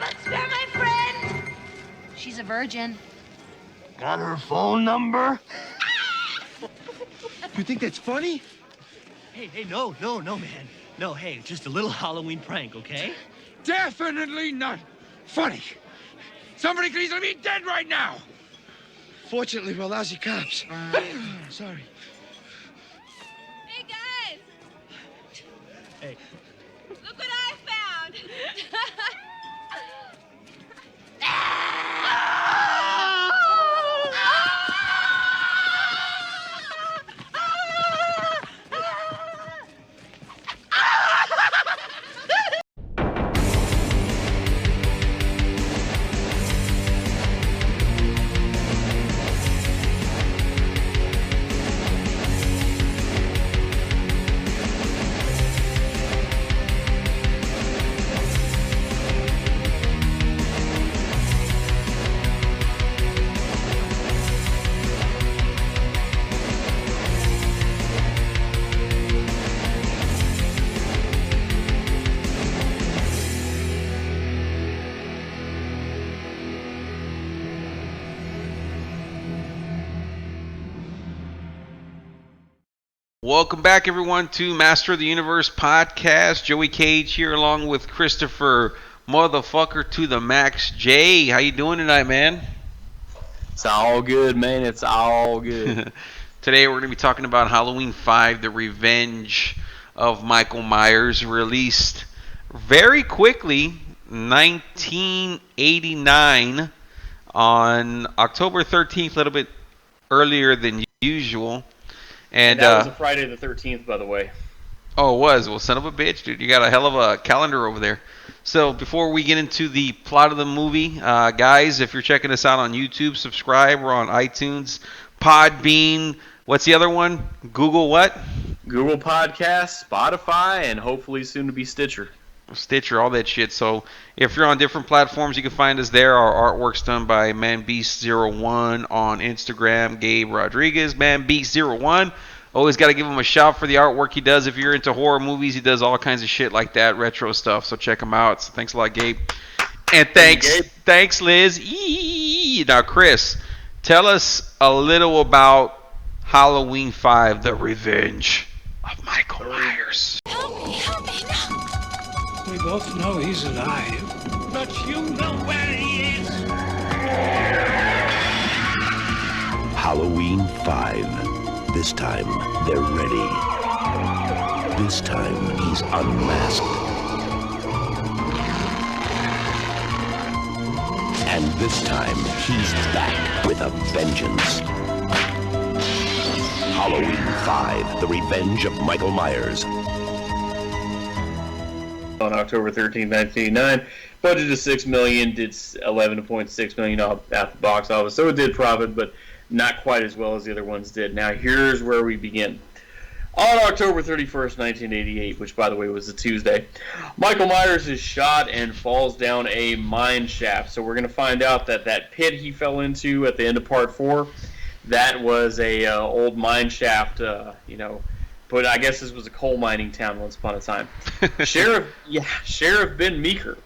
but spare my friend. She's a virgin. Got her phone number? You think that's funny? Hey, no, man. No, hey, just a little Halloween prank, okay? Definitely not funny. Somebody could easily be dead right now. Fortunately, we're lousy cops. Sorry. Hey, guys. Hey. Look what I found. Welcome back, everyone, to Master of the Universe podcast. Joey Cage here, along with Christopher Motherfucker to the Max J. How you doing tonight, man? It's all good, man. It's all good. Today we're going to be talking about Halloween 5, The Revenge of Michael Myers, released very quickly, 1989, on October 13th, a little bit earlier than usual. And that was a Friday the 13th, by the way. Oh, it was? Well, son of a bitch, dude. You got a hell of a calendar over there. So before we get into the plot of the movie, guys, if you're checking us out on YouTube, subscribe. We're on iTunes, Podbean. What's the other one? Google what? Google Podcasts, Spotify, and hopefully soon to be Stitcher. Stitcher, all that shit. So if you're on different platforms, you can find us there. Our artwork's done by ManBeast01 on Instagram. Gabe Rodriguez, ManBeast01. Always got to give him a shout for the artwork he does. If you're into horror movies, he does all kinds of shit like that, retro stuff. So check him out. So thanks a lot, Gabe. And thanks, Liz. Now, Chris, tell us a little about Halloween 5, The Revenge of Michael Myers. Help me now. We both know he's alive. But you know where he is. Halloween 5. This time, they're ready. This time, he's unmasked. And this time, he's back with a vengeance. Halloween 5, The Revenge of Michael Myers. On October 13, 1989, budget of $6 million, did $11.6 million at the box office. So it did profit, but not quite as well as the other ones did. Now here's where we begin. On October 31st, 1988, which by the way was a Tuesday, Michael Myers is shot and falls down a mine shaft. So we're going to find out that that pit he fell into at the end of part 4, that was a old mine shaft, but I guess this was a coal mining town once upon a time. Sheriff Ben Meeker,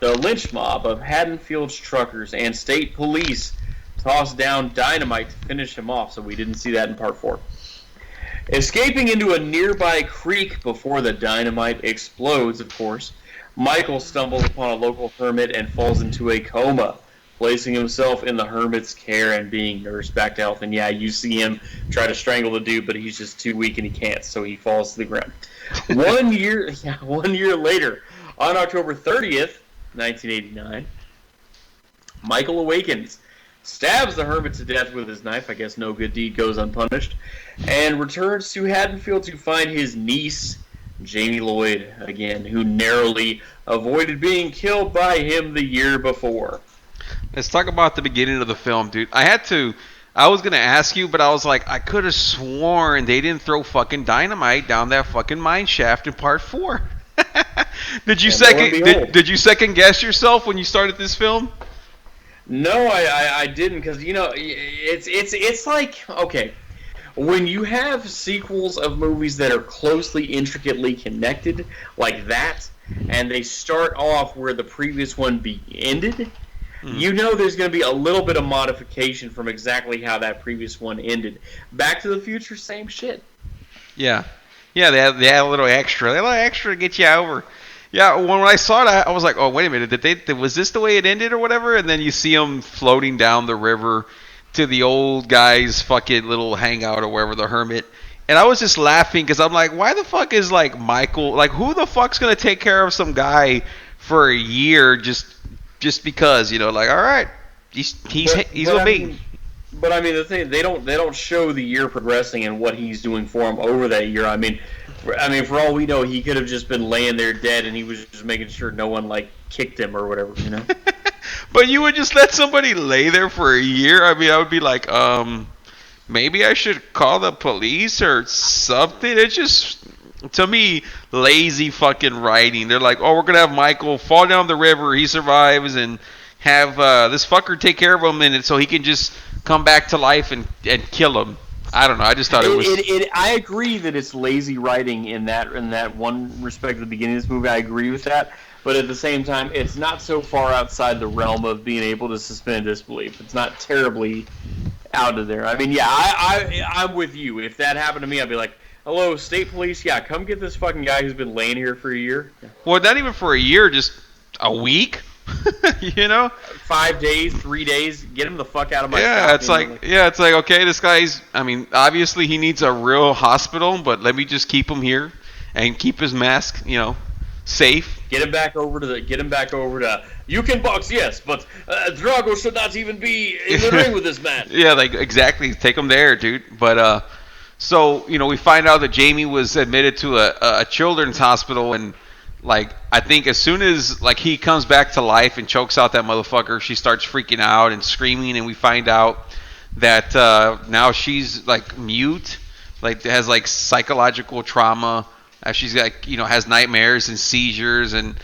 the lynch mob of Haddonfield's truckers and state police tossed down dynamite to finish him off, so we didn't see that in part 4. Escaping into a nearby creek before the dynamite explodes, of course, Michael stumbles upon a local hermit and falls into a coma, placing himself in the hermit's care and being nursed back to health. And yeah, you see him try to strangle the dude, but he's just too weak and he can't, so he falls to the ground. 1 year later, on October 30th, 1989, Michael awakens, stabs the hermit to death with his knife, I guess no good deed goes unpunished, and returns to Haddonfield to find his niece, Jamie Lloyd, again, who narrowly avoided being killed by him the year before. Let's talk about the beginning of the film, dude. I was going to ask you, but I was like, I could have sworn they didn't throw fucking dynamite down that fucking mine shaft in part 4. Did you second guess yourself when you started this film? No, I didn't, because, it's like, okay, when you have sequels of movies that are closely, intricately connected like that, and they start off where the previous one ended, you know there's going to be a little bit of modification from exactly how that previous one ended. Back to the Future, same shit. Yeah. Yeah, they had a little extra. They had a little extra to get you over. Yeah, when I saw it, I was like, oh, wait a minute. Was this the way it ended or whatever? And then you see them floating down the river to the old guy's fucking little hangout or wherever, the hermit. And I was just laughing because I'm like, why the fuck is, like, Michael... Like, who the fuck's going to take care of some guy for a year just because, you know, like, all right, he's with me. But I mean, the thing, they don't show the year progressing and what he's doing for him over that year. I mean, for all we know, he could have just been laying there dead, and he was just making sure no one like kicked him or whatever, you know. But you would just let somebody lay there for a year? I mean, I would be like, maybe I should call the police or something. It's just, to me, lazy fucking writing. They're like, oh, we're gonna have Michael fall down the river, he survives, and have this fucker take care of him, and so he can just come back to life and kill him. I don't know. I just thought it was. I agree that it's lazy writing in that one respect at the beginning of this movie. I agree with that, but at the same time, it's not so far outside the realm of being able to suspend disbelief. It's not terribly out of there. I mean, yeah, I'm with you. If that happened to me, I'd be like, hello, state police. Yeah, come get this fucking guy who's been laying here for a year. Well, not even for a year, just a week. You know, 5 days, 3 days, get him the fuck out of my shop. It's like okay, this guy's, I mean, obviously he needs a real hospital, but let me just keep him here and keep his mask, you know, safe. Get him back over to you can box, yes, but Drago should not even be in the ring with this man. Yeah, like exactly, take him there, dude. But so, you know, we find out that Jamie was admitted to a children's hospital, and like, I think as soon as, like, he comes back to life and chokes out that motherfucker, she starts freaking out and screaming, and we find out that now she's, like, mute, like, has, like, psychological trauma. She's, like, you know, has nightmares and seizures, and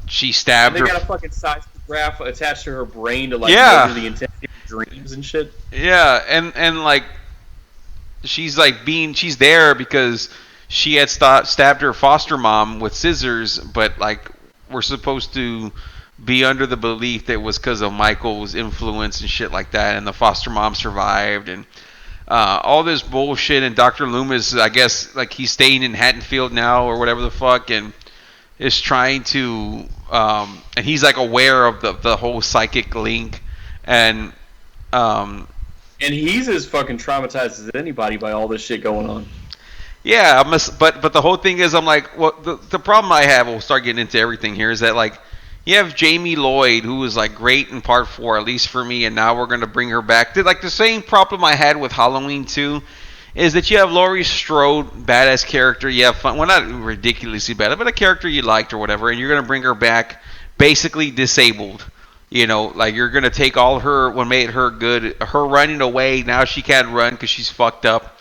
she stabbed her. They got a fucking seismograph attached to her brain to, like, measure the intensity of dreams and shit. Yeah, and like, she's there because she had stabbed her foster mom with scissors, but like, we're supposed to be under the belief that it was because of Michael's influence and shit like that, and the foster mom survived, and all this bullshit. And Dr. Loomis, I guess, like, he's staying in Haddonfield now or whatever the fuck, and is trying to, and he's like aware of the whole psychic link, and he's as fucking traumatized as anybody by all this shit going on. Yeah, but the whole thing is, I'm like, well, the problem I have, we'll start getting into everything here, is that, like, you have Jamie Lloyd, who was, like, great in part 4, at least for me, and now we're going to bring her back. Like, the same problem I had with Halloween 2 is that you have Laurie Strode, badass character, you have fun, well, not ridiculously bad, but a character you liked or whatever, and you're going to bring her back basically disabled. You know, like, you're going to take all what made her good, her running away, now she can't run because she's fucked up.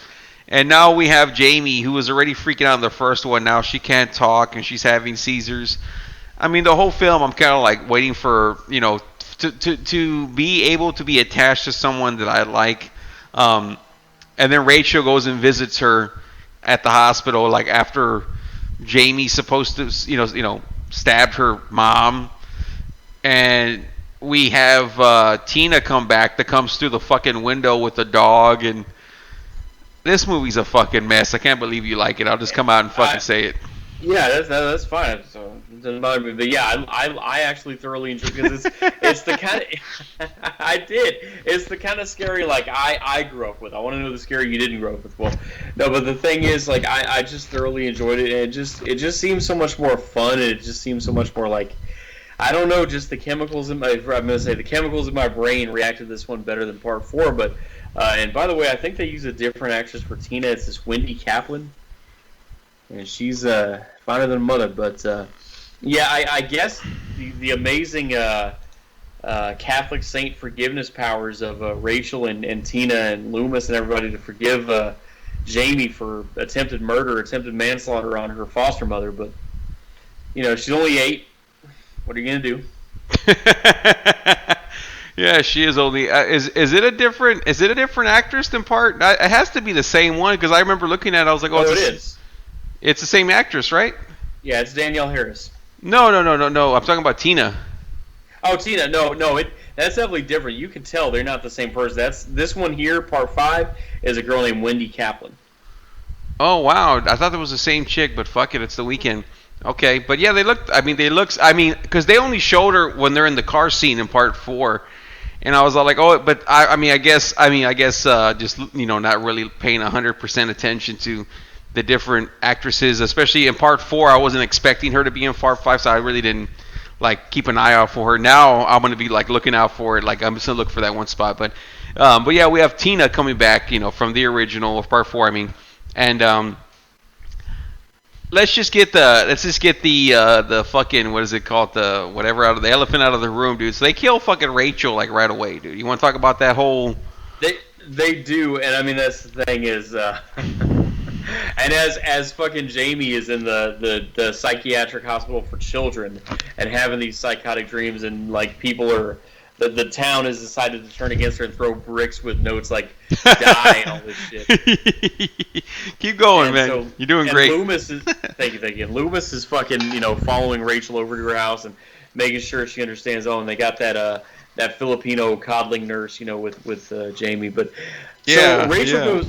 And now we have Jamie, who was already freaking out in the first one. Now she can't talk and she's having seizures. I mean, the whole film, I'm kind of like waiting for, you know, to be able to be attached to someone that I like. And then Rachel goes and visits her at the hospital, like, after Jamie's supposed to, you know, stabbed her mom. And we have Tina come back that comes through the fucking window with the dog, and this movie's a fucking mess. I can't believe you like it. I'll just come out and fucking say it. Yeah, that's fine. So it doesn't bother me. But yeah, I actually thoroughly enjoy it because it's the kind of I did. It's the kind of scary like I grew up with. I want to know the scary you didn't grow up with. Well, no, but the thing is, like, I just thoroughly enjoyed it, and it just seems so much more fun, and it just seems so much more like, I don't know, just the chemicals in my brain reacted to this one better than part 4, but. And by the way, I think they use a different actress for Tina. It's this Wendy Kaplan, and she's finer than a mother. But yeah, I guess the amazing Catholic saint forgiveness powers of Rachel and Tina and Loomis and everybody to forgive Jamie for attempted murder, attempted manslaughter on her foster mother. But you know, she's only 8. What are you gonna do? Yeah, she is only. Is it a different actress than part? It has to be the same one, because I remember looking at it. I was like, oh, it is. It's the same actress, right? Yeah, it's Danielle Harris. No. I'm talking about Tina. Oh, Tina. No. That's definitely different. You can tell they're not the same person. This one here, part 5, is a girl named Wendy Kaplan. Oh wow, I thought that was the same chick, but fuck it, it's The Weeknd. Okay, but yeah, because they only showed her when they're in the car scene in part 4, and I was all like, oh, but I guess, just not really paying 100% attention to the different actresses, especially in part 4. I wasn't expecting her to be in part 5, so I really didn't like keep an eye out for her. Now I'm gonna be like looking out for it. Like I'm just gonna look for that one spot. But yeah, we have Tina coming back, from the original of part 4. And let's just get the fucking, what is it called, the whatever, out of the elephant out of the room, dude. So they kill fucking Rachel like right away, dude. You want to talk about that whole? They do, and that's the thing is, and as fucking Jamie is in the psychiatric hospital for children and having these psychotic dreams, and like people are. The town has decided to turn against her and throw bricks with notes like "die" and all this shit. Keep going, man. So, you're doing great. Loomis is thank you. And Loomis is fucking following Rachel over to her house and making sure she understands. Oh, and they got that Filipino coddling nurse, with Jamie. But yeah, so Rachel goes.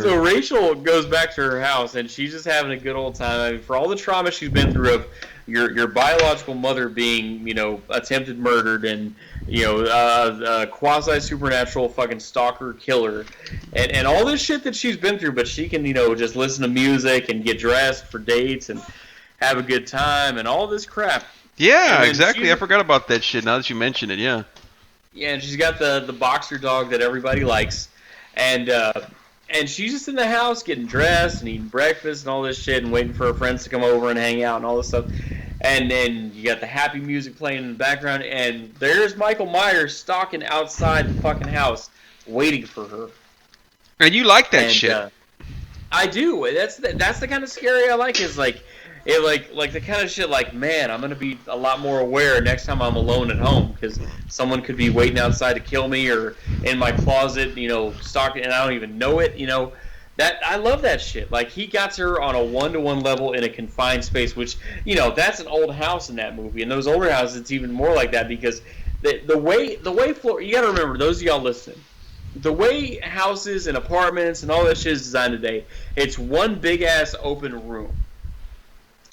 So Rachel goes back to her house and she's just having a good old time. For all the trauma she's been through of your biological mother being, attempted murdered and, quasi supernatural fucking stalker killer and all this shit that she's been through, but she can, just listen to music and get dressed for dates and have a good time and all this crap. Yeah, exactly. I forgot about that shit now that you mention it. Yeah. Yeah, and she's got the boxer dog that everybody likes, and she's just in the house getting dressed and eating breakfast and all this shit and waiting for her friends to come over and hang out and all this stuff. And then you got the happy music playing in the background, and there's Michael Myers stalking outside the fucking house, waiting for her. And you like that shit? I do. That's the kind of scary I like. Is like the kind of shit like, man, I'm gonna be a lot more aware next time I'm alone at home because someone could be waiting outside to kill me or in my closet, stalking, and I don't even know it. That I love that shit. Like he got her on a 1-to-1 level in a confined space, which that's an old house in that movie. And those older houses, it's even more like that because the way floor. You got to remember, those of y'all listening, the way houses and apartments and all that shit is designed today, it's one big ass open room.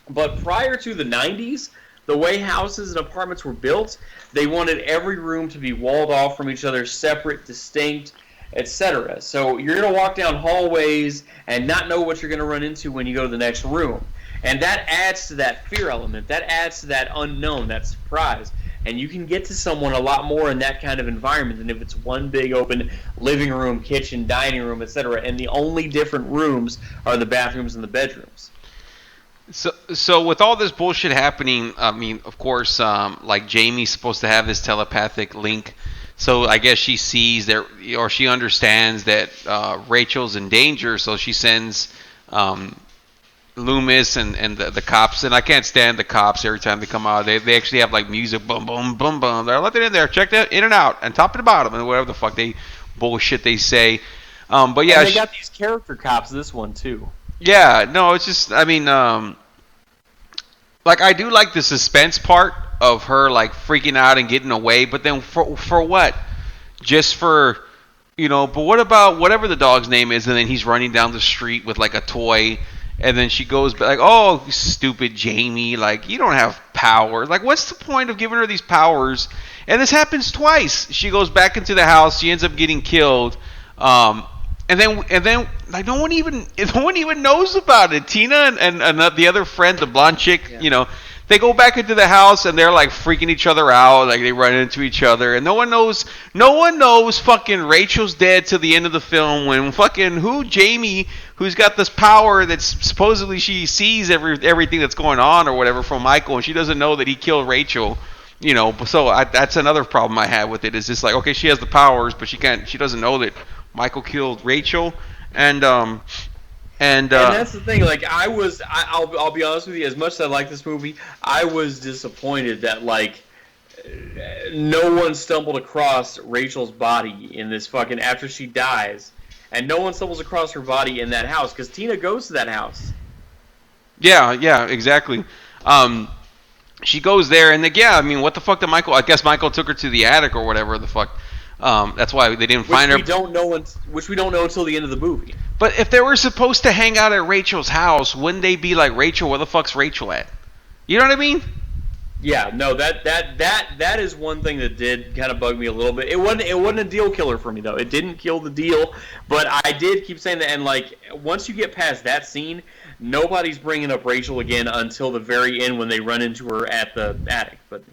But prior to the 90s, the way houses and apartments were built, they wanted every room to be walled off from each other, separate, distinct, etc. So you're going to walk down hallways and not know what you're going to run into when you go to the next room. And that adds to that fear element. That adds to that unknown, that surprise. And you can get to someone a lot more in that kind of environment than if it's one big open living room, kitchen, dining room, etc. And the only different rooms are the bathrooms and the bedrooms. So with all this bullshit happening, of course, like Jamie's supposed to have this telepathic link. So I guess she sees that, or she understands that Rachel's in danger. So she sends Loomis and the cops. And I can't stand the cops every time they come out. They actually have like music, boom, boom, boom, boom. They're let it in there, check that in and out, and top and bottom, and whatever the fuck bullshit they say. But yeah, and they got these character cops. This one too. Yeah, no, it's just, like I do like the suspense part of her like freaking out and getting away, but then for what? Just for, but what about whatever the dog's name is, and then he's running down the street with like a toy, and then she goes like, oh, stupid Jamie, like you don't have power. Like what's the point of giving her these powers? And this happens twice. She goes back into the house, she ends up getting killed. And then, like no one even knows about it. Tina and the other friend, the blonde chick, yeah. They go back into the house and they're like freaking each other out, like they run into each other, and no one knows fucking Rachel's dead till the end of the film when fucking Jamie, who's got this power that's supposedly she sees everything that's going on or whatever from Michael, and she doesn't know that he killed Rachel. So that's another problem I have with it. Is just like, okay, she has the powers, but she doesn't know that Michael killed Rachel, and that's the thing. Like I'll be honest with you. As much as I like this movie, I was disappointed that like no one stumbled across Rachel's body in this fucking after she dies, and no one stumbles across her body in that house because Tina goes to that house. Yeah, exactly. She goes there, and I mean, what the fuck did Michael? I guess Michael took her to the attic or whatever the fuck. That's why they didn't find her. Which we don't know until the end of the movie. But if they were supposed to hang out at Rachel's house, wouldn't they be like, Rachel, where the fuck's Rachel at? You know what I mean? Yeah, no, that is one thing that did kind of bug me a little bit. It wasn't a deal killer for me though. It didn't kill the deal, but I did keep saying that. And like once you get past that scene, nobody's bringing up Rachel again until the very end when they run into her at the attic. But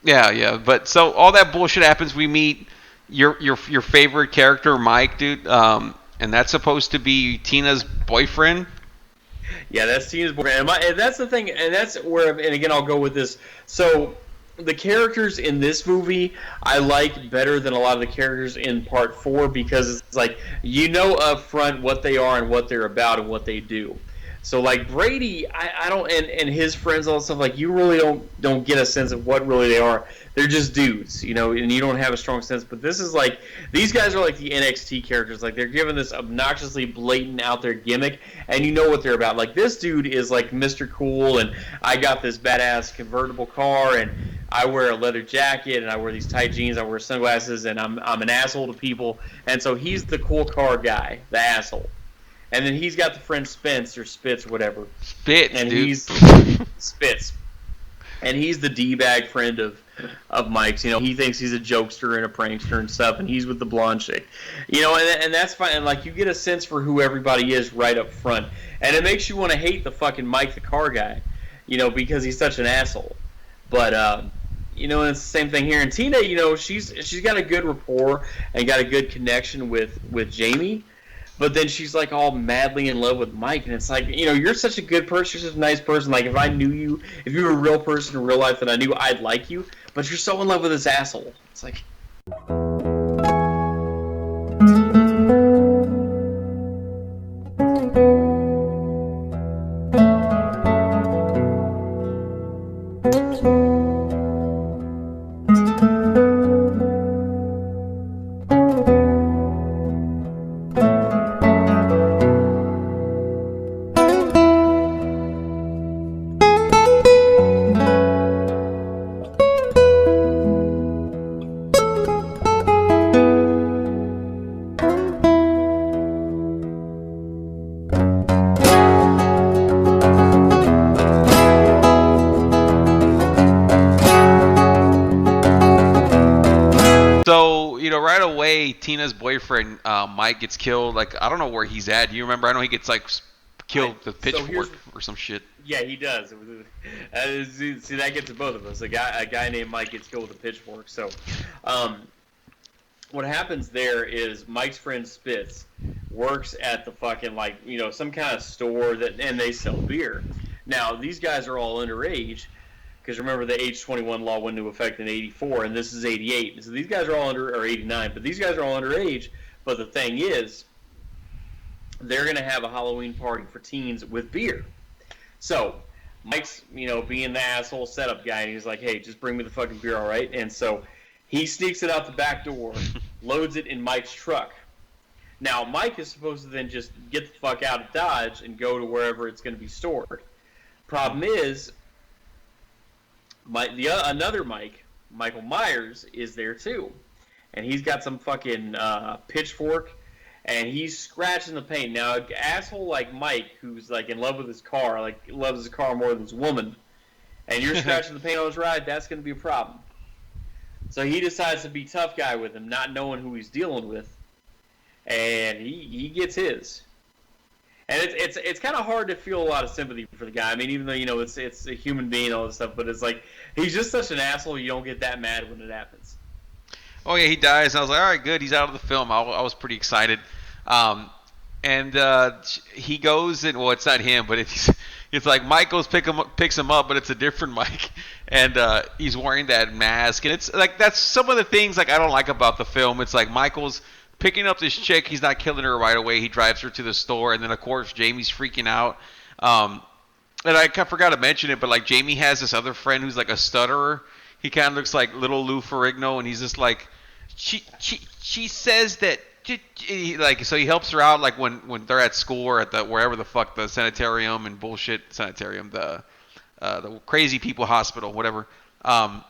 Yeah. But so all that bullshit happens. We meet your favorite character, Mike, dude. And that's supposed to be Tina's boyfriend. Yeah, that's Tina's boyfriend. And that's the thing, and that's where, and again, I'll go with this. So, the characters in this movie I like better than a lot of the characters in Part 4 because it's like, you know up front what they are and what they're about and what they do. So, like, Brady, I don't, and his friends, all that stuff, like, you really don't get a sense of what really they are. They're just dudes, and you don't have a strong sense. But this is like, these guys are like the NXT characters. Like, they're given this obnoxiously blatant out there gimmick, and you know what they're about. Like, this dude is like Mr. Cool, and I got this badass convertible car, and I wear a leather jacket, and I wear these tight jeans, I wear sunglasses, and I'm an asshole to people. And so he's the cool car guy, the asshole. And then he's got the friend Spence, or Spitz, or whatever. Spitz, and dude. He's Spitz. And he's the D-bag friend of Mike's. He thinks he's a jokester and a prankster and stuff, and he's with the blonde chick. And that's fine. And, like, you get a sense for who everybody is right up front. And it makes you want to hate the fucking Mike the car guy, because he's such an asshole. But, and it's the same thing here. And Tina, she's got a good rapport and got a good connection with Jamie. But then she's like all madly in love with Mike, and it's like, you're such a good person, you're such a nice person. Like, if I knew you, if you were a real person in real life, then I knew I'd like you. But you're so in love with this asshole. It's like. Right away, Tina's boyfriend, Mike, gets killed. Like, I don't know where he's at. Do you remember? I know he gets, like, killed with pitchfork or some shit. Yeah, he does. See, that gets to both of us. A guy named Mike gets killed with a pitchfork. So, what happens there is Mike's friend Spitz works at the fucking, like, some kind of store and they sell beer. Now, these guys are all underage. Because remember, the age 21 law went into effect in 84, and this is 88. So these guys are all or 89, but these guys are all underage. But the thing is, they're going to have a Halloween party for teens with beer. So Mike's, being the asshole setup guy, and he's like, hey, just bring me the fucking beer, all right? And so he sneaks it out the back door, loads it in Mike's truck. Now, Mike is supposed to then just get the fuck out of Dodge and go to wherever it's going to be stored. Problem is, another Mike, Michael Meyers, is there too, and he's got some fucking pitchfork, and he's scratching the paint. Now, an asshole like Mike, who's like in love with his car, like loves his car more than his woman, and you're scratching the paint on his ride, that's going to be a problem. So he decides to be tough guy with him, not knowing who he's dealing with, and he gets his. And it's kind of hard to feel a lot of sympathy for the guy. I mean, even though it's a human being and all this stuff, but it's like he's just such an asshole. You don't get that mad when it happens. Oh yeah, he dies. And I was like, all right, good. He's out of the film. I was pretty excited. And he goes and it's not him, but it's like Mike picks him up, but it's a different Mike, and he's wearing that mask, and it's like that's some of the things like I don't like about the film. It's like Michael's picking up this chick, he's not killing her right away. He drives her to the store, and then of course Jamie's freaking out. And I forgot to mention it, but like Jamie has this other friend who's like a stutterer. He kind of looks like little Lou Ferrigno, and he's just like, she says that like, so he helps her out, like when they're at school or at the wherever the fuck the sanitarium and bullshit sanitarium, the crazy people hospital, whatever. And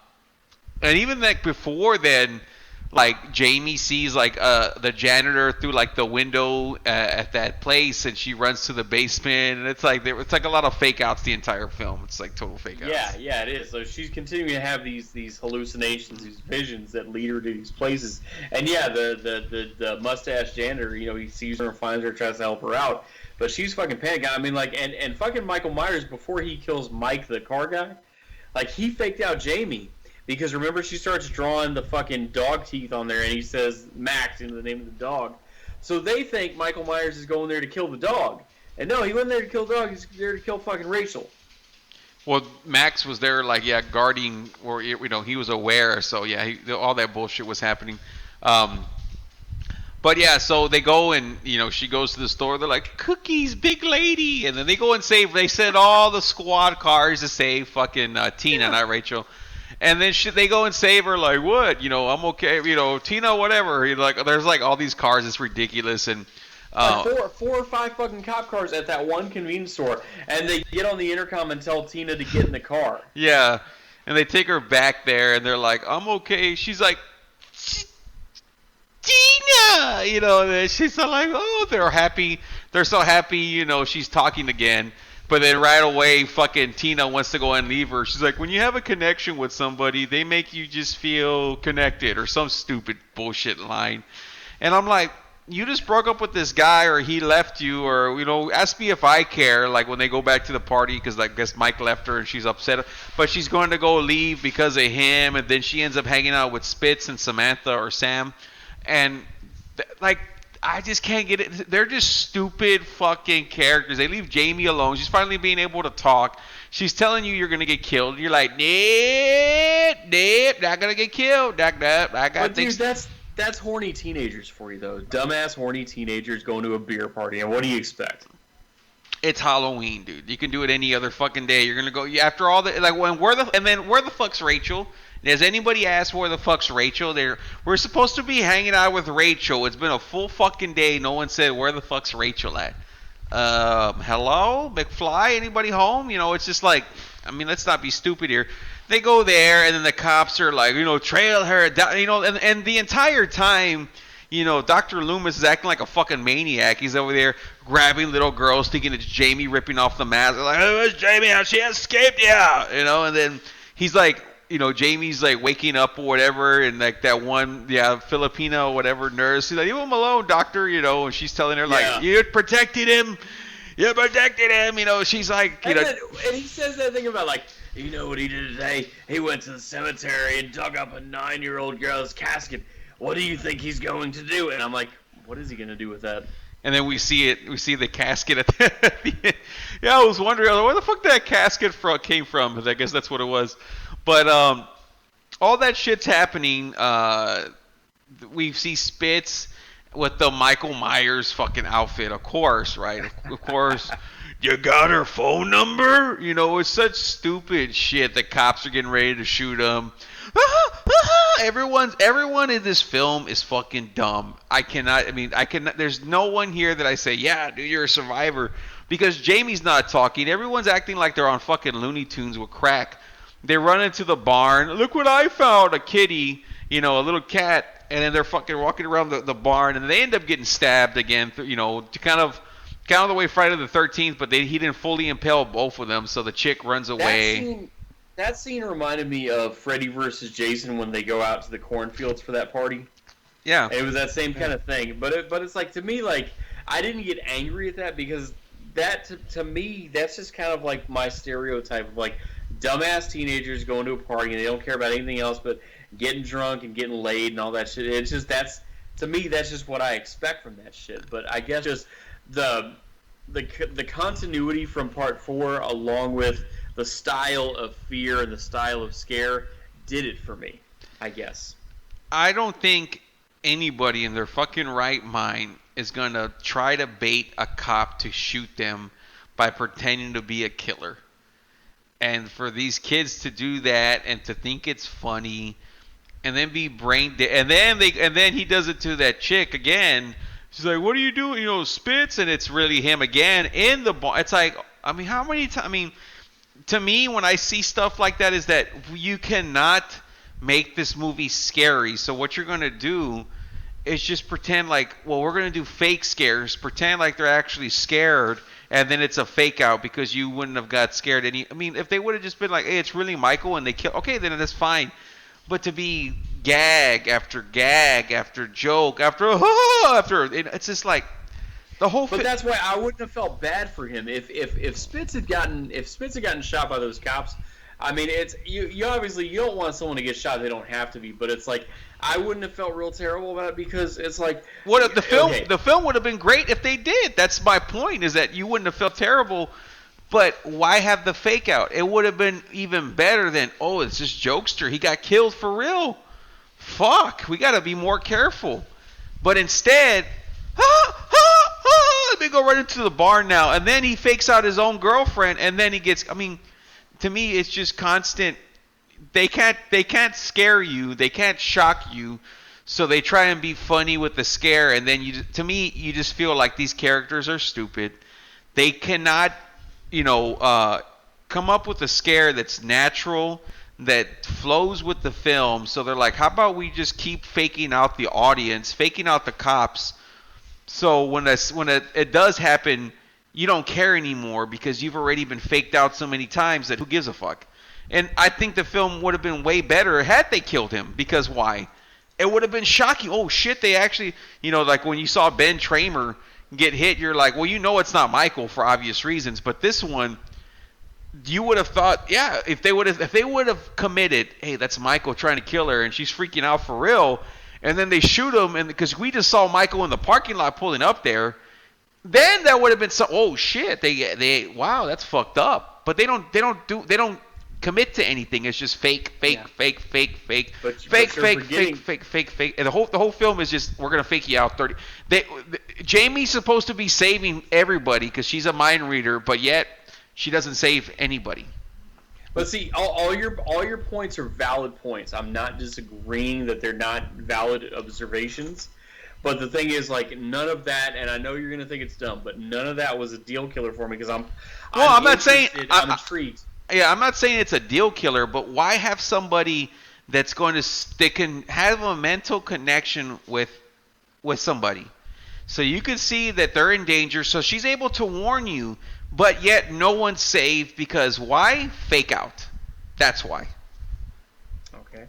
even like before then, like Jamie sees like the janitor through like the window at that place, and she runs to the basement, and it's like a lot of fake outs the entire film. It's like total fake outs. Yeah, it is. So she's continuing to have these hallucinations, these visions that lead her to these places. And yeah, the mustache janitor, he sees her and finds her, tries to help her out, but she's fucking panicking. I mean, like, and fucking Michael Myers, before he kills Mike the car guy, like, he faked out Jamie. Because remember, she starts drawing the fucking dog teeth on there, and he says Max into the name of the dog. So they think Michael Myers is going there to kill the dog. And no, he wasn't there to kill the dog. He's there to kill fucking Rachel. Well, Max was there, like, guarding, or, he was aware. So, yeah, all that bullshit was happening. But, yeah, so they go and, she goes to the store. They're like, cookies, big lady. And then they go and they send all the squad cars to save fucking Tina, not Rachel. And then they go and save her, like, what? I'm okay, Tina, whatever. Like, there's, like, all these cars. It's ridiculous. And like four or five fucking cop cars at that one convenience store. And they get on the intercom and tell Tina to get in the car. Yeah. And they take her back there, and they're like, I'm okay. She's like, Tina! And she's so like, oh, they're happy. They're so happy, she's talking again. But then right away, fucking Tina wants to go and leave her. She's like, when you have a connection with somebody, they make you just feel connected, or some stupid bullshit line. And I'm like, you just broke up with this guy, or he left you, or, ask me if I care, like when they go back to the party, because I guess Mike left her and she's upset. But she's going to go leave because of him, and then she ends up hanging out with Spitz and Samantha or Sam. And, I just can't get it. They're just stupid fucking characters. They leave Jamie alone. She's finally being able to talk. She's telling you you're going to get killed. You're like, nope, not going to get killed. I got things. Dude, that's horny teenagers for you, though. Dumbass horny teenagers going to a beer party. And what do you expect? It's Halloween, dude. You can do it any other fucking day. You're going to go, after all the, like, where the fuck's Rachel? Has anybody asked where the fuck's Rachel? We're supposed to be hanging out with Rachel. It's been a full fucking day. No one said where the fuck's Rachel at. Hello, McFly? Anybody home? It's just like, let's not be stupid here. They go there, and then the cops are like, trail her down, and the entire time, Dr. Loomis is acting like a fucking maniac. He's over there grabbing little girls, thinking it's Jamie ripping off the mask. They're like, oh, it's Jamie, how she escaped, yeah, and then he's like, Jamie's like waking up or whatever, and like that one, Filipino whatever nurse, he's like, leave him alone, doctor, and she's telling her like, you protected him, she's like, and he says that thing about like, you know what he did today? He went to the cemetery and dug up a 9-year-old girl's casket. What do you think he's going to do? And I'm like, what is he going to do with that? And then we see the casket at the end. Yeah, I was wondering, where the fuck that casket came from? I guess that's what it was. But all that shit's happening. We see Spitz with the Michael Myers fucking outfit, of course, right? Of course. You got her phone number? It's such stupid shit. The cops are getting ready to shoot him. Everyone in this film is fucking dumb. I cannot. There's no one here that I say, yeah, dude, you're a survivor, because Jamie's not talking. Everyone's acting like they're on fucking Looney Tunes with crack. They run into the barn. Look what I found, a kitty, a little cat, and then they're fucking walking around the barn, and they end up getting stabbed again. To kind of the way Friday the 13th, but he didn't fully impale both of them, so the chick runs away. That scene reminded me of Freddy versus Jason when they go out to the cornfields for that party. Yeah. It was that same kind of thing. But it's like, to me, like, I didn't get angry at that, because that, to me, that's just kind of like my stereotype of, like, dumbass teenagers going to a party and they don't care about anything else but getting drunk and getting laid and all that shit. It's just, to me, that's just what I expect from that shit. But I guess just the continuity from part 4, along with the style of fear and the style of scare, did it for me, I guess. I don't think anybody in their fucking right mind is going to try to bait a cop to shoot them by pretending to be a killer. And for these kids to do that and to think it's funny and then be brain dead, and then he does it to that chick again. She's like, "What are you doing?" You know, spits, and it's really him again in the bar. It's like, I mean, how many times? I mean, to me, when I see stuff like that, is that you cannot make this movie scary. So what you're gonna do is just pretend like, well, we're gonna do fake scares, pretend like they're actually scared, and then it's a fake out because you wouldn't have got scared I mean, if they would have just been like, hey, it's really Michael, and they kill, okay, then that's fine. But to be gag after joke after it's just like the whole. But that's why I wouldn't have felt bad for him if Spitz had gotten shot by those cops. I mean, it's you obviously you don't want someone to get shot. They don't have to be, but it's like I wouldn't have felt real terrible about it because it's like what the film okay. The film would have been great if they did. That's my point, is that you wouldn't have felt terrible. But why have the fake out? It would have been even better than, oh, it's this jokester. He got killed for real. Fuck, we got to be more careful. But instead, they go right into the bar now. And then he fakes out his own girlfriend. And then he gets, I mean, to me, it's just constant. They can't scare you. They can't shock you. So they try and be funny with the scare. And then, to me, you just feel like these characters are stupid. They cannot, come up with a scare that's natural, that flows with the film. So they're like, how about we just keep faking out the audience, faking out the cops, so when it does happen, you don't care anymore because you've already been faked out so many times that who gives a fuck. And I think the film would have been way better had they killed him, because why? It would have been shocking. Oh shit, they actually, like when you saw Ben Tramer get hit, you're like, well, it's not Michael for obvious reasons, but this one, you would have thought, yeah, if they would have committed, hey, that's Michael trying to kill her and she's freaking out for real, and then they shoot him, and because we just saw Michael in the parking lot pulling up there, then that would have been so, oh shit, they wow, that's fucked up. But they don't commit to anything. It's just fake. And the whole film is just, we're gonna fake you out 30. Jamie's supposed to be saving everybody because she's a mind reader, but yet she doesn't save anybody. But see, all your points are valid points. I'm not disagreeing that they're not valid observations. But the thing is, like, none of that, and I know you're gonna think it's dumb, but none of that was a deal killer for me because I'm not saying I'm intrigued. Yeah, I'm not saying it's a deal killer, but why have somebody that's they can have a mental connection with somebody, so you can see that they're in danger, so she's able to warn you, but yet no one's saved because why? Fake out. That's why. Okay.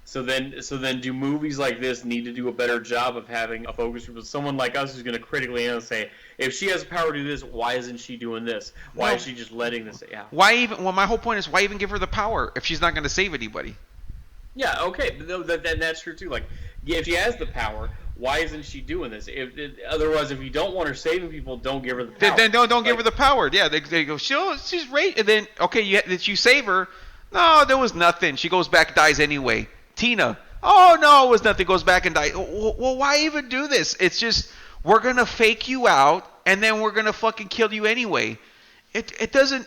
So then, do movies like this need to do a better job of having a focus group? Someone like us who's going to critically analyze, say, if she has the power to do this, why isn't she doing this? Why is she just letting this? Yeah. Why even? Well, my whole point is, why even give her the power if she's not going to save anybody? Yeah. Okay. That's true too. Like, yeah, if she has the power, why isn't she doing this? Otherwise, if you don't want her saving people, don't give her the power. Then don't give her the power. Yeah, they go, she's right, and then okay, did you save her? No, there was nothing. She goes back, dies anyway. Tina, oh no, it was nothing. Goes back and dies. Well, why even do this? It's just, we're gonna fake you out, and then we're gonna fucking kill you anyway. It doesn't.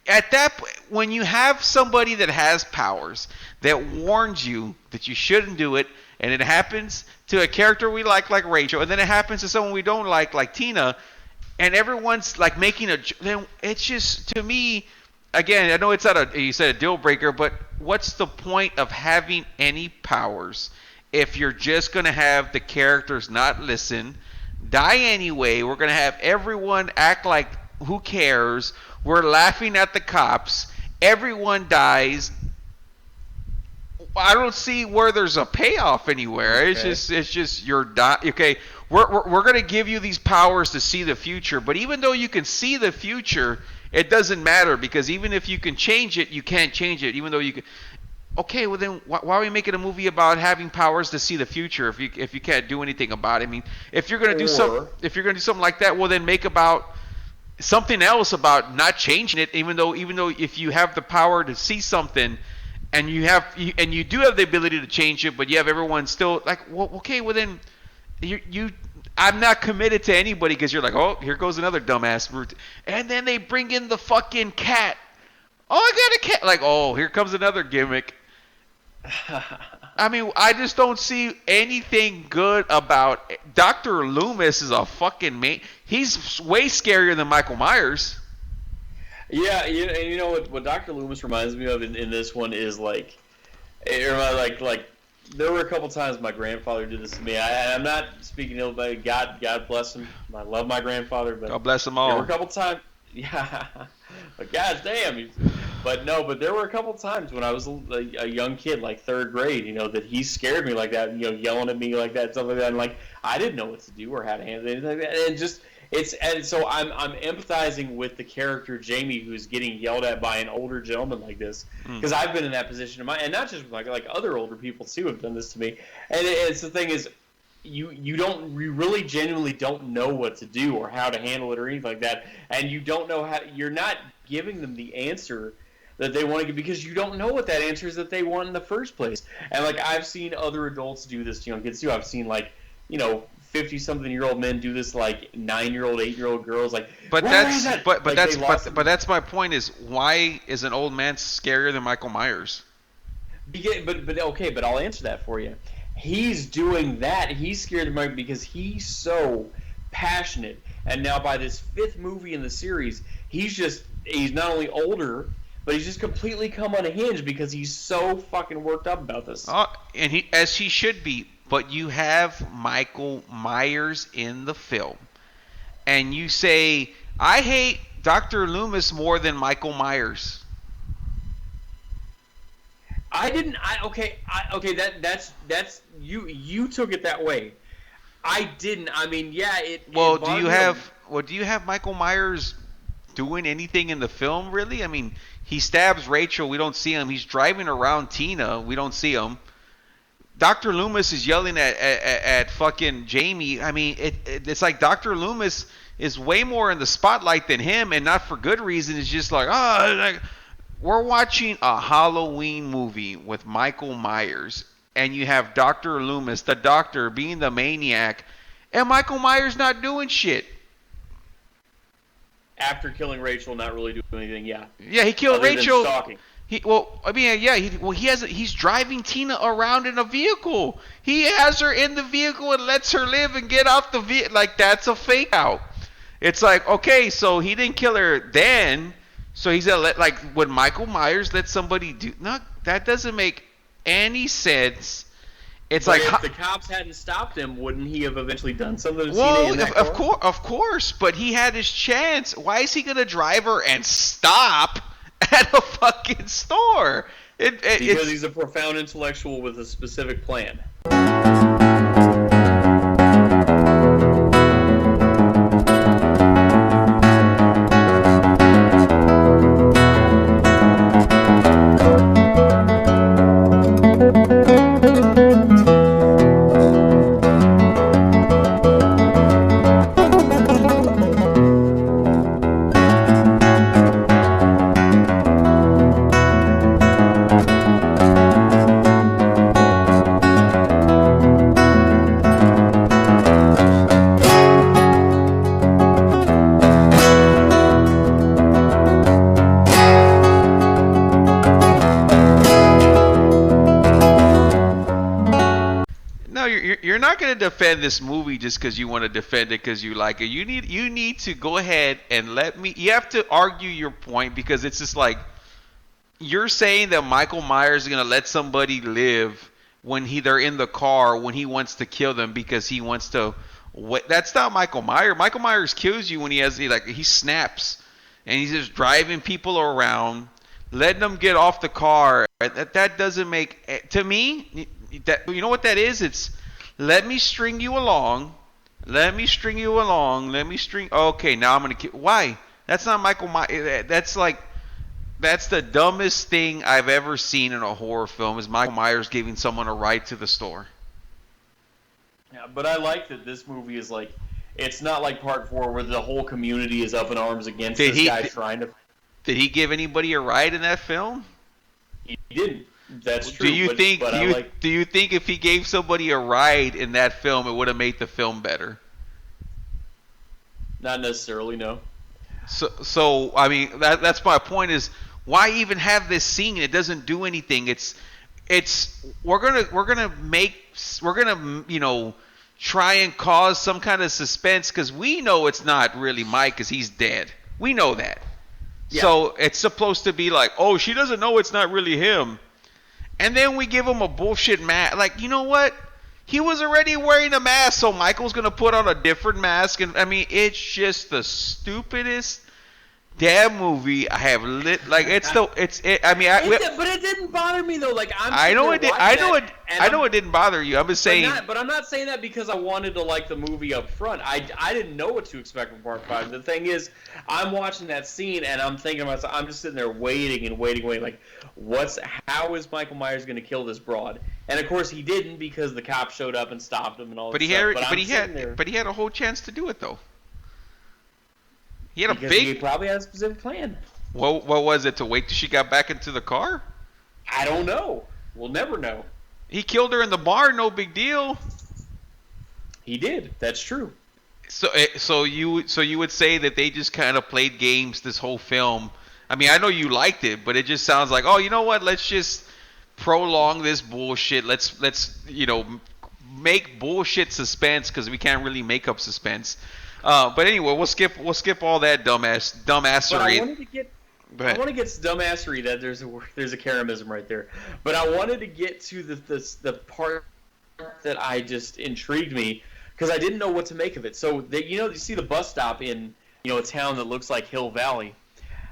At that point, when you have somebody that has powers that warns you that you shouldn't do it, and it happens to a character we like Rachel, and then it happens to someone we don't like Tina, and everyone's like making then it's just, to me, again, I know it's not you said a deal breaker, but what's the point of having any powers if you're just going to have the characters not listen, die anyway? We're going to have everyone act like, who cares? We're laughing at the cops. Everyone dies. I don't see where there's a payoff anywhere. Okay. It's just you're okay. We're going to give you these powers to see the future, but even though you can see the future, it doesn't matter, because even if you can change it, you can't change it. Even though you can. Okay, well then, why are we making a movie about having powers to see the future if you can't do anything about it? I mean, if you're going to do something like that, well then make about something else about not changing it. Even though if you have the power to see something, and you do have the ability to change it, but you have everyone still like, well, okay, well then I'm not committed to anybody, because you're like, oh, here goes another dumbass route. And then they bring in the fucking cat. Oh, I got a cat. Like, oh, here comes another gimmick. I mean, I just don't see anything good about Dr. Loomis. Is a fucking he's way scarier than Michael Myers. Yeah, you know what Dr. Loomis reminds me of in this one is like, it reminds like there were a couple times my grandfather did this to me. I'm not speaking ill about it. God bless him. I love my grandfather, but God bless them all. There were a couple times, yeah, but goddamn, but there were a couple times when I was a young kid, like third grade, that he scared me like that, yelling at me like that, stuff like that, and like I didn't know what to do or how to handle anything like that, and so I'm empathizing with the character Jamie, who's getting yelled at by an older gentleman like this, because I've been in that position and not just like other older people too have done this to me, and it's the thing is, you really genuinely don't know what to do or how to handle it or anything like that, and you don't know how. You're not giving them the answer that they want to give because you don't know what that answer is that they want in the first place. And like I've seen other adults do this to young kids too. I've seen 50-something-year-old men do this, like 9-year-old, 8-year-old girls, like. But that's my point. Is why is an old man scarier than Michael Myers? But I'll answer that for you. He's doing that. He's scared of Mike because he's so passionate. And now by this 5th movie in the series, he's not only older, but he's just completely come unhinged because he's so fucking worked up about this. And he should be. But you have Michael Myers in the film, and you say, I hate Dr. Loomis more than Michael Myers. I didn't. That's you took it that way. I didn't. I mean, yeah. Do you have Michael Myers doing anything in the film really? I mean, he stabs Rachel. We don't see him. He's driving around Tina. We don't see him. Dr. Loomis is yelling at fucking Jamie. I mean, it's like Dr. Loomis is way more in the spotlight than him, and not for good reason. It's just like, we're watching a Halloween movie with Michael Myers, and you have Dr. Loomis, the doctor, being the maniac, and Michael Myers not doing shit. After killing Rachel, not really doing anything, yeah. Yeah, he killed Rachel. Stalking. He's driving Tina around in a vehicle. He has her in the vehicle and lets her live and get out the vehicle. Like, that's a fake out. It's like, okay, so he didn't kill her then, so he's gonna would Michael Myers let somebody do? No, that doesn't make any sense. It's but if the cops hadn't stopped him, wouldn't he have eventually done something? Of course, but he had his chance. Why is he gonna drive her and stop at a fucking store? Because he's a profound intellectual with a specific plan. You're not going to defend this movie just because you want to defend it because you like it. You need to go ahead and you have to argue your point, because it's just like, you're saying that Michael Myers is going to let somebody live when they're in the car when he wants to kill them because he wants to. That's not Michael Myers. Michael Myers kills you when he snaps and he's just driving people around, letting them get off the car. That doesn't make, to me, you know what that is? It's, let me string you along. Okay, now I'm going to kill. Why? That's not Michael Myers. That's the dumbest thing I've ever seen in a horror film, is Michael Myers giving someone a ride to the store. Yeah, but I like that this movie is like, it's not like Part 4 where the whole community is up in arms against this guy trying to. Did he give anybody a ride in that film? He didn't. That's true. Do you think if he gave somebody a ride in that film, it would have made the film better? Not necessarily, no. So I mean, that's my point, is why even have this scene? It doesn't do anything. we're gonna try and cause some kind of suspense because we know it's not really Mike because he's dead. We know that. Yeah. So it's supposed to be like, oh, she doesn't know it's not really him. And then we give him a bullshit mask. Like, you know what? He was already wearing a mask, so Michael's going to put on a different mask. And I mean, it's just the stupidest damn movie I have lit. Like, but it didn't bother me though. Like, I know it didn't bother you. I'm just saying. But I'm not saying that because I wanted to like the movie up front. I didn't know what to expect from Part 5. The thing is, I'm watching that scene and I'm thinking to myself, I'm just sitting there waiting. Like, how is Michael Myers going to kill this broad? And of course he didn't because the cop showed up and stopped him and all that stuff. But he had a whole chance to do it though. He probably had a specific plan. What was it? To wait till she got back into the car? I don't know. We'll never know. He killed her in the bar. No big deal. He did. That's true. So you would say that they just kind of played games this whole film. I mean, I know you liked it, but it just sounds like, oh, you know what? Let's just prolong this bullshit. Let's make bullshit suspense because we can't really make up suspense. But anyway, we'll skip all that dumbassery. But I wanted to get dumbassery. That there's a Karamism right there. But I wanted to get to the part that I just intrigued me because I didn't know what to make of it. So you see the bus stop in a town that looks like Hill Valley,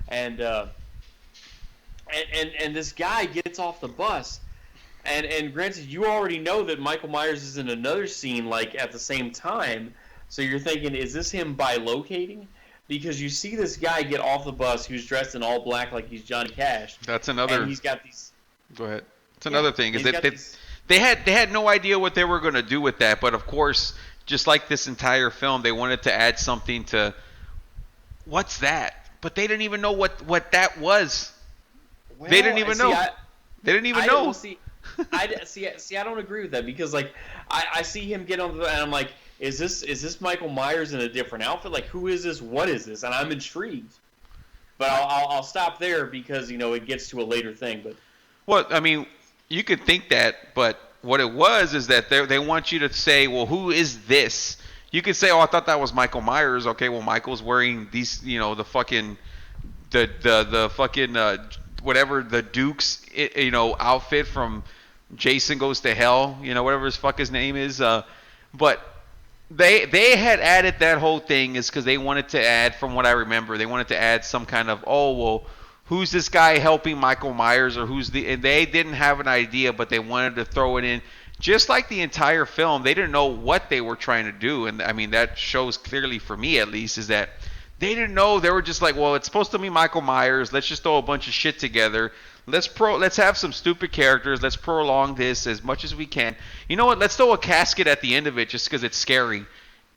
and this guy gets off the bus. And granted, you already know that Michael Myers is in another scene like at the same time. So you're thinking, is this him bilocating? Because you see this guy get off the bus who's dressed in all black like he's Johnny Cash. That's another. And he's got these. Go ahead. It's another thing is that they had no idea what they were going to do with that. But of course, just like this entire film, they wanted to add something to. What's that? But they didn't even know what that was. Well, they didn't even know. They didn't even know. I don't agree with that because like I see him get on the and I'm like. Is this Michael Myers in a different outfit? Like, who is this? What is this? And I'm intrigued. But I'll stop there because, it gets to a later thing. But well, I mean, you could think that, but what it was is that they want you to say, well, who is this? You could say, oh, I thought that was Michael Myers. Okay, well, Michael's wearing these, the fucking, the fucking, whatever, the Duke's, outfit from Jason Goes to Hell, whatever his name is. But They had added that whole thing is because they wanted to add, from what I remember, they wanted to add some kind of, oh, well, who's this guy helping Michael Myers or and they didn't have an idea, but they wanted to throw it in. Just like the entire film, they didn't know what they were trying to do. And I mean, that shows clearly for me at least is that they didn't know. They were just like, well, it's supposed to be Michael Myers. Let's just throw a bunch of shit together. Let's have some stupid characters. Let's prolong this as much as we can. You know what? Let's throw a casket at the end of it just because it's scary.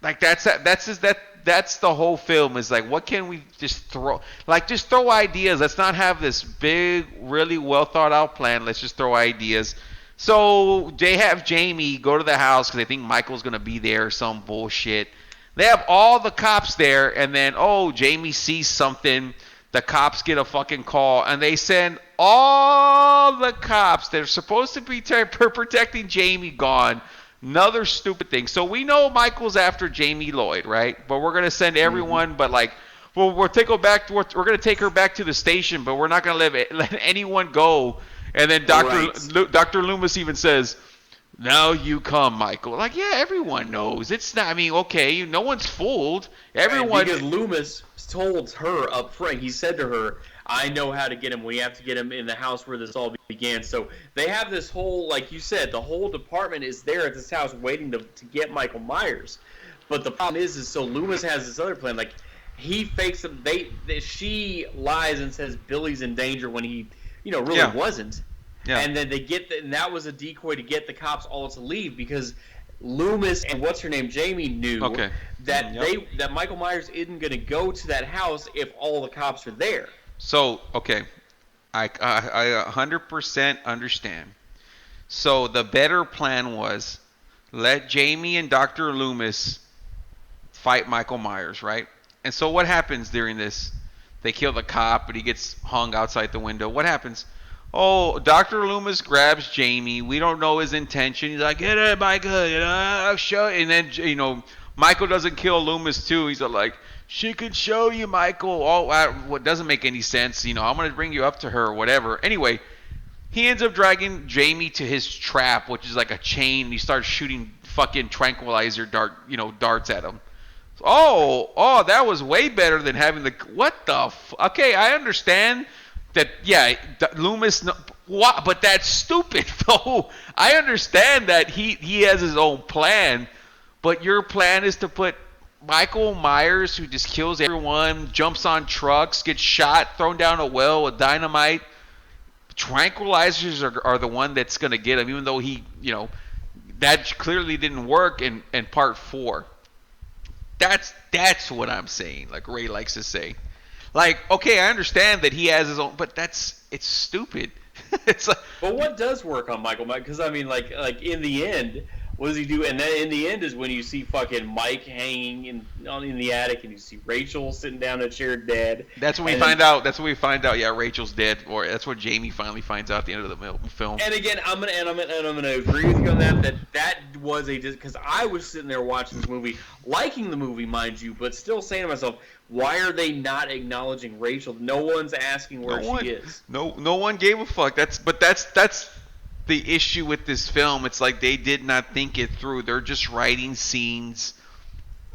Like that's the whole film is like, what can we just throw? Like just throw ideas. Let's not have this big, really well thought out plan. Let's just throw ideas. So they have Jamie go to the house because they think Michael's gonna be there or some bullshit. They have all the cops there, and then Jamie sees something. The cops get a fucking call, and they send all the cops that are supposed to be protecting Jamie gone. Another stupid thing. So we know Michael's after Jamie Lloyd, right? But we're gonna send everyone. But like, we're take her back. We're gonna take her back to the station, but we're not gonna let anyone go. And then Dr. Loomis even says, "Now you come, Michael." Like, yeah, everyone knows. It's not. I mean, okay, no one's fooled. Everyone. Because Loomis told her up front. He said to her, I know how to get him. We have to get him in the house where this all began. So they have this whole, like you said, the whole department is there at this house waiting to get Michael Myers. But the problem is so Loomis has this other plan. Like, he fakes him. She lies and says Billy's in danger when he, really wasn't. Yeah. And then and that was a decoy to get the cops all to leave because Loomis and what's-her-name, Jamie, knew that Michael Myers isn't going to go to that house if all the cops are there. So, okay, I 100% understand. So the better plan was let Jamie and Dr. Loomis fight Michael Myers, right? And so what happens during this? They kill the cop, but he gets hung outside the window. What happens? Oh, Dr. Loomis grabs Jamie. We don't know his intention. He's like, "Get it, Michael. I'll show you." And then, Michael doesn't kill Loomis too. He's like, "She can show you, Michael." Oh, what doesn't make any sense. I'm going to bring you up to her or whatever. Anyway, he ends up dragging Jamie to his trap, which is like a chain. He starts shooting fucking tranquilizer darts at him. Oh, that was way better than having what the okay, I understand that, yeah, Loomis, what, but that's stupid though. I understand that he has his own plan, but your plan is to put Michael Myers, who just kills everyone, jumps on trucks, gets shot, thrown down a well with dynamite. Tranquilizers are the one that's going to get him, even though that clearly didn't work in part 4. That's what I'm saying, like Ray likes to say. Like, okay, I understand that he has his own, but it's stupid. It's like, but what does work on Michael? Because I mean, like in the end, what does he do? And then in the end is when you see fucking Mike hanging in the attic, and you see Rachel sitting down in a chair dead. That's when we find out. That's when we find out. Yeah, Rachel's dead, or that's what Jamie finally finds out at the end of the film. And again, I'm gonna agree with you on that was because I was sitting there watching this movie, liking the movie, mind you, but still saying to myself, why are they not acknowledging Rachel? No one's asking where she is. No one gave a fuck. That's the issue with this film. It's like they did not think it through. They're just writing scenes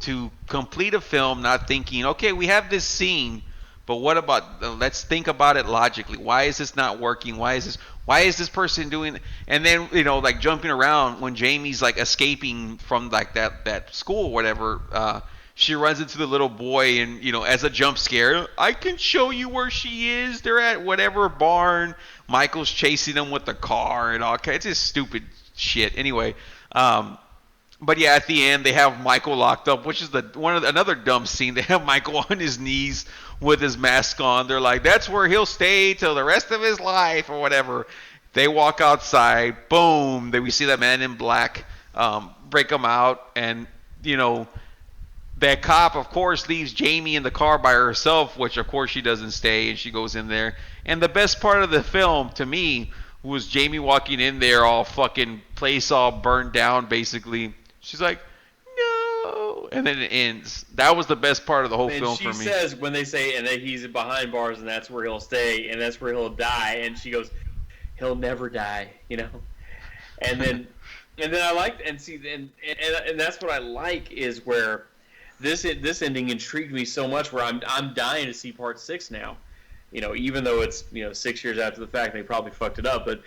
to complete a film, not thinking, okay, we have this scene, but what about, let's think about it logically. Why is this not working? Why is this person doing, and then, like jumping around when Jamie's like escaping from like that school or whatever, she runs into the little boy and, as a jump scare, I can show you where she is. They're at whatever barn. Michael's chasing them with the car and all. It's just stupid shit. Anyway, but yeah, at the end they have Michael locked up, which is another dumb scene. They have Michael on his knees with his mask on. They're like, that's where he'll stay till the rest of his life or whatever. They walk outside. Boom. Then we see that man in black break him out, and that cop, of course, leaves Jamie in the car by herself, which, of course, she doesn't stay, and she goes in there. And the best part of the film, to me, was Jamie walking in there all fucking place all burned down, basically. She's like, no. And then it ends. That was the best part of the whole film for me. She says, when they say, and that he's behind bars, and that's where he'll stay, and that's where he'll die, and she goes, he'll never die, And then I like, and that's what I like is where this ending intrigued me so much, where I'm dying to see part 6 now. Even though it's 6 years after the fact, they probably fucked it up, but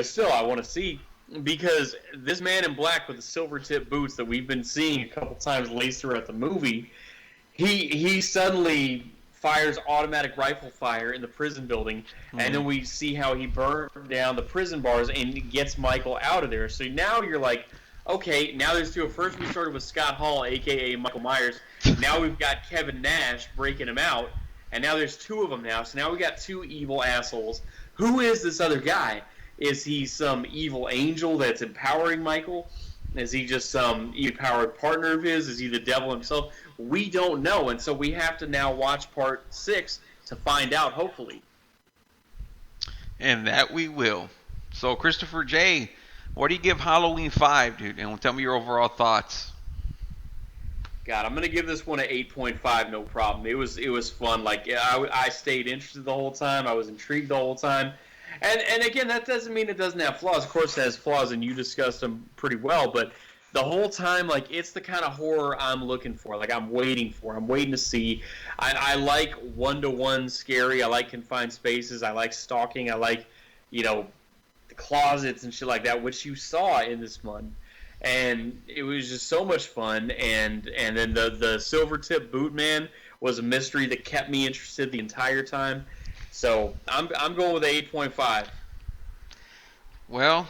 still I want to see, because this man in black with the silver tip boots that we've been seeing a couple times laced throughout the movie, he suddenly fires automatic rifle fire in the prison building, and then we see how he burned down the prison bars and gets Michael out of there. So now you're like, okay, now there's two. First we started with Scott Hall, a.k.a. Michael Myers. Now we've got Kevin Nash breaking him out. And now there's two of them now. So now we got two evil assholes. Who is this other guy? Is he some evil angel that's empowering Michael? Is he just some empowered partner of his? Is he the devil himself? We don't know. And so we have to now watch part 6 to find out, hopefully. And that we will. So, Christopher J., what do you give Halloween 5, dude? And tell me your overall thoughts. God, I'm gonna give this one an 8.5, no problem. It was fun. Like I stayed interested the whole time. I was intrigued the whole time. And again, that doesn't mean it doesn't have flaws. Of course, it has flaws, and you discussed them pretty well. But the whole time, like, it's the kind of horror I'm looking for. Like, I'm waiting to see. I like one-to-one scary. I like confined spaces. I like stalking. I like, the closets and shit like that, which you saw in this one. And it was just so much fun. And then the silver tip boot man was a mystery that kept me interested the entire time. So I'm going with 8.5. Well,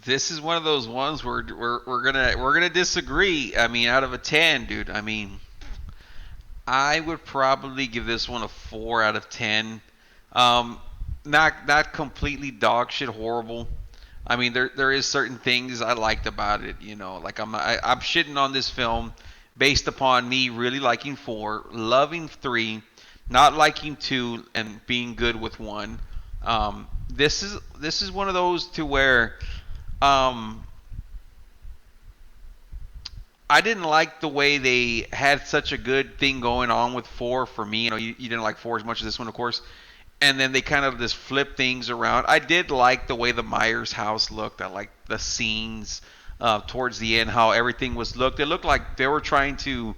this is one of those ones where we're gonna disagree. I mean, out of a 10, dude. I mean, I would probably give this one a 4 out of 10. Not completely dog shit horrible. I mean, there is certain things I liked about it. Like I'm shitting on this film based upon me really liking 4, loving 3, not liking 2, and being good with 1. This is one of those to where I didn't like the way they had such a good thing going on with 4 for me. You didn't like 4 as much as this one, of course. And then they kind of just flip things around. I did like the way the Meyers house looked. I liked the scenes towards the end, how everything was looked. It looked like they were trying to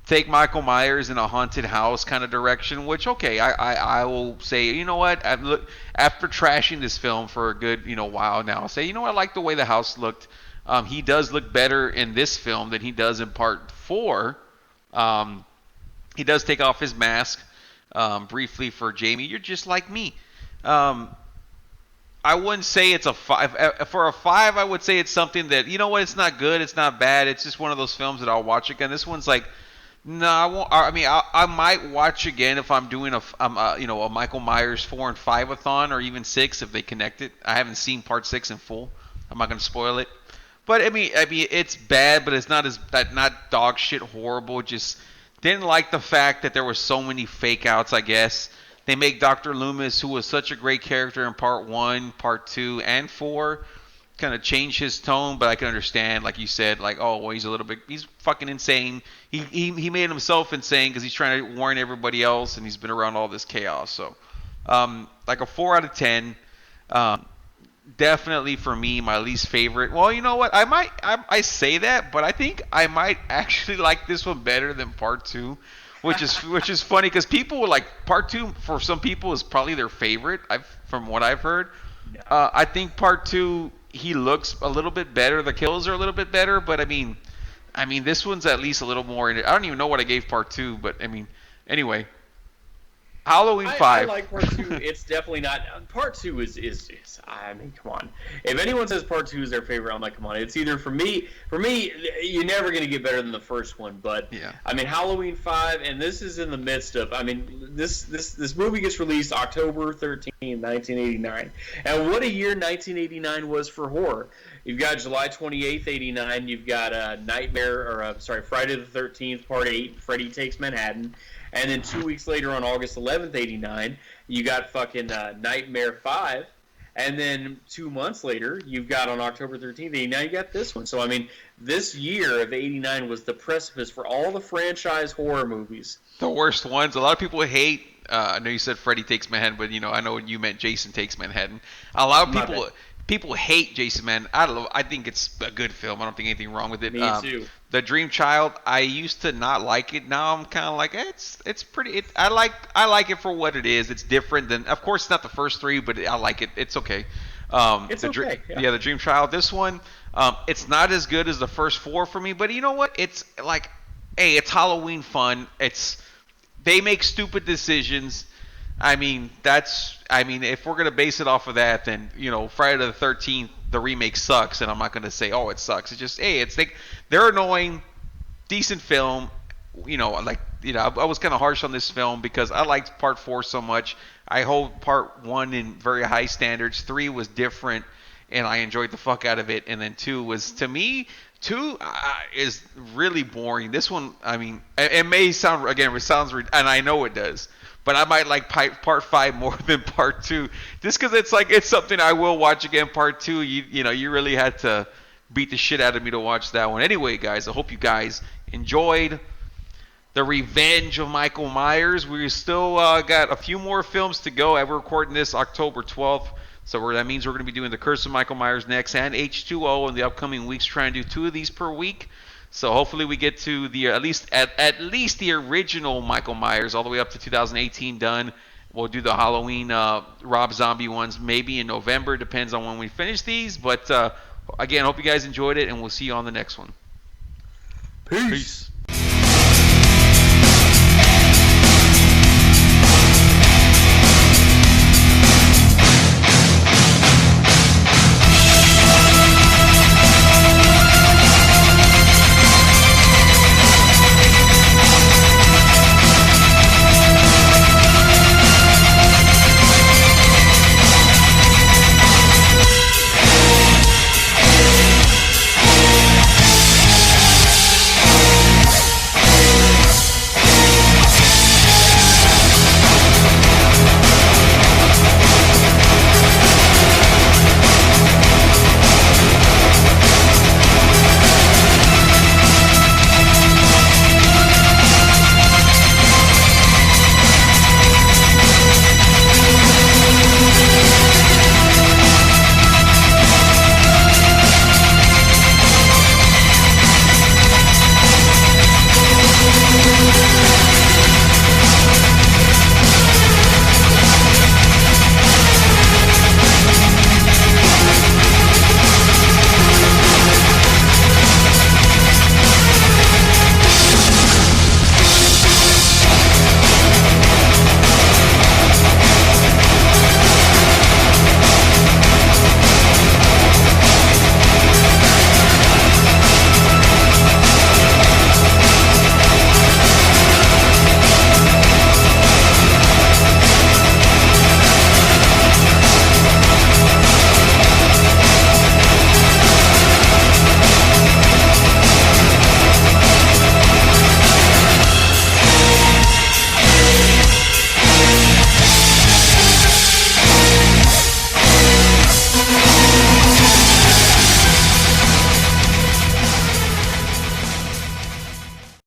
take Michael Myers in a haunted house kind of direction, which, okay, I will say, you know what, after trashing this film for a good, while now, I'll say, you know what, I like the way the house looked. He does look better in this film than he does in part 4. He does take off his mask briefly for Jamie. You're just like me. I wouldn't say it's a 5. For a 5, I would say it's something that, you know what, it's not good, it's not bad, it's just one of those films that I'll watch again. This one's like, no, I won't. I mean, I might watch again if I'm doing a Michael Myers 4 and 5-a-thon, or even 6 if they connect it. I haven't seen part 6 in full. I'm not gonna spoil it. But I mean, it's bad, but it's not not dog shit horrible. Just didn't like the fact that there were so many fake outs. I guess they make Dr. Loomis, who was such a great character in part 1, part 2, and 4, kind of change his tone. But I can understand, like you said, like, oh, well, he's fucking insane. He made himself insane because he's trying to warn everybody else, and he's been around all this chaos. So, like a 4 out of 10. Definitely for me, my least favorite. Well, you know what? I say that, but I think I might actually like this one better than part 2, which is funny because people were like, part 2 for some people is probably their favorite. From what I've heard, I think part 2, he looks a little bit better. The kills are a little bit better, but I mean, this one's at least a little more. I don't even know what I gave part 2, but I mean, anyway. Halloween 5. I like part 2. It's definitely not. Part 2 is. I mean, come on. If anyone says part 2 is their favorite, I'm like, come on. It's either for me. For me, you're never gonna get better than the first one. But yeah. I mean, Halloween 5, and this is in the midst of. I mean, this movie gets released October 13, 1989, and what a year 1989 was for horror. You've got July 28th, 89. You've got Friday the 13th, Part 8. Freddy Takes Manhattan. And then 2 weeks later, on August 11th, 89, you got fucking Nightmare 5. And then 2 months later, you've got on October 13th, 89, you got this one. So, I mean, this year of 89 was the precipice for all the franchise horror movies. The worst ones. A lot of people hate, I know you said Freddy Takes Manhattan, but, I know you meant Jason Takes Manhattan. A lot of people hate Jason Manhattan. I think it's a good film. I don't think anything wrong with it. Me too. The Dream Child, I used to not like it. Now I'm kind of like, it's pretty. I like it for what it is. It's different than, of course, it's not the first 3, but I like it. It's okay. It's okay. The Dream Child. This one, it's not as good as the first 4 for me. But you know what? It's like, hey, it's Halloween fun. They make stupid decisions. I mean, if we're gonna base it off of that, then Friday the 13th, the remake sucks, and I'm not gonna say, oh, it sucks. It's just, hey, they're annoying, decent film. I was kind of harsh on this film because I liked part 4 so much. I hold part 1 in very high standards. 3 was different, and I enjoyed the fuck out of it. And then 2 was, to me, 2 is really boring. This one, I mean, it may sound, again, and I know it does. But I might like part 5 more than part 2, just because it's something I will watch again. Part 2, you really had to beat the shit out of me to watch that one. Anyway, guys, I hope you guys enjoyed The Revenge of Michael Myers. We still got a few more films to go. We're recording this October 12th, so that means we're going to be doing The Curse of Michael Myers next, and H2O in the upcoming weeks. Trying to do 2 of these per week. So hopefully we get to the at least the original Michael Myers all the way up to 2018 done. We'll do the Halloween Rob Zombie ones maybe in November. Depends on when we finish these. But again, hope you guys enjoyed it, and we'll see you on the next one. Peace.